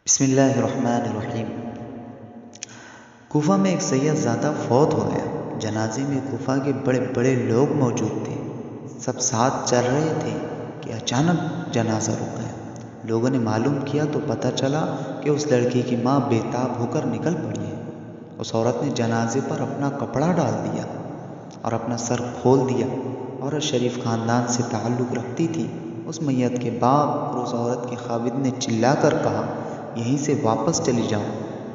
بسم اللہ الرحمن الرحیم۔ کوفہ میں ایک سید زادہ فوت ہو گیا۔ جنازے میں کوفہ کے بڑے بڑے لوگ موجود تھے، سب ساتھ چل رہے تھے کہ اچانک جنازہ رک گیا۔ لوگوں نے معلوم کیا تو پتہ چلا کہ اس لڑکی کی ماں بے تاب ہو کر نکل پڑی ہے۔ اس عورت نے جنازے پر اپنا کپڑا ڈال دیا اور اپنا سر کھول دیا۔ عورت شریف خاندان سے تعلق رکھتی تھی۔ اس میت کے باپ اور اس عورت کے خاوند نے چلا کر کہا، یہیں سے واپس چلی جاؤ،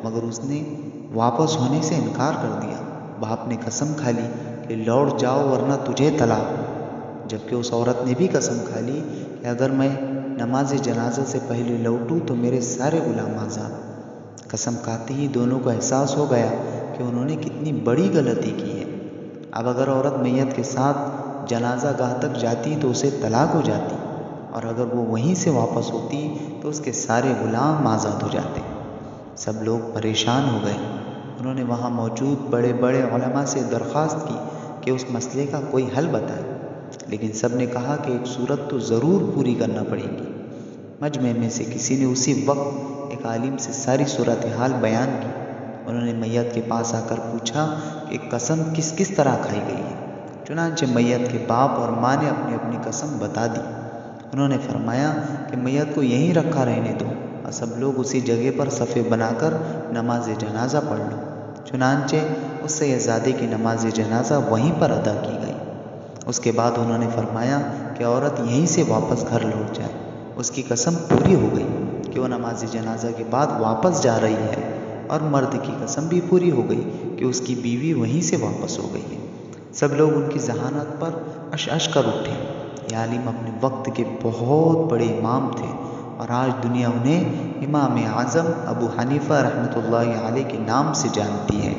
مگر اس نے واپس ہونے سے انکار کر دیا۔ باپ نے قسم کھا لی کہ لوٹ جاؤ ورنہ تجھے طلاق، جبکہ اس عورت نے بھی قسم کھا لی کہ اگر میں نماز جنازہ سے پہلے لوٹوں تو میرے سارے غلام آزاد۔ قسم کھاتے ہی دونوں کو احساس ہو گیا کہ انہوں نے کتنی بڑی غلطی کی ہے۔ اب اگر عورت میت کے ساتھ جنازہ گاہ تک جاتی تو اسے طلاق ہو جاتی، اور اگر وہ وہیں سے واپس ہوتی تو اس کے سارے غلام آزاد ہو جاتے۔ سب لوگ پریشان ہو گئے۔ انہوں نے وہاں موجود بڑے بڑے علماء سے درخواست کی کہ اس مسئلے کا کوئی حل بتائیں، لیکن سب نے کہا کہ ایک صورت تو ضرور پوری کرنا پڑے گی۔ مجمع میں سے کسی نے اسی وقت ایک عالم سے ساری صورتحال بیان کی۔ انہوں نے میت کے پاس آ کر پوچھا کہ قسم کس کس طرح کھائی گئی ہے۔ چنانچہ میت کے باپ اور ماں نے اپنی اپنی قسم بتا دی۔ انہوں نے فرمایا کہ میت کو یہیں رکھا رہنے دو اور سب لوگ اسی جگہ پر صفیں بنا کر نماز جنازہ پڑھ لو۔ چنانچہ اس سید زادے کی نماز جنازہ وہیں پر ادا کی گئی۔ اس کے بعد انہوں نے فرمایا کہ عورت یہیں سے واپس گھر لوٹ جائے۔ اس کی قسم پوری ہو گئی کہ وہ نماز جنازہ کے بعد واپس جا رہی ہے، اور مرد کی قسم بھی پوری ہو گئی کہ اس کی بیوی وہیں سے واپس ہو گئی ہے۔ سب لوگ ان کی ذہانت پر اش اش کر اٹھے۔ یہ عالم اپنے وقت کے بہت بڑے امام تھے، اور آج دنیا انہیں امام اعظم ابو حنیفہ رحمۃ اللہ علیہ کے نام سے جانتی ہے۔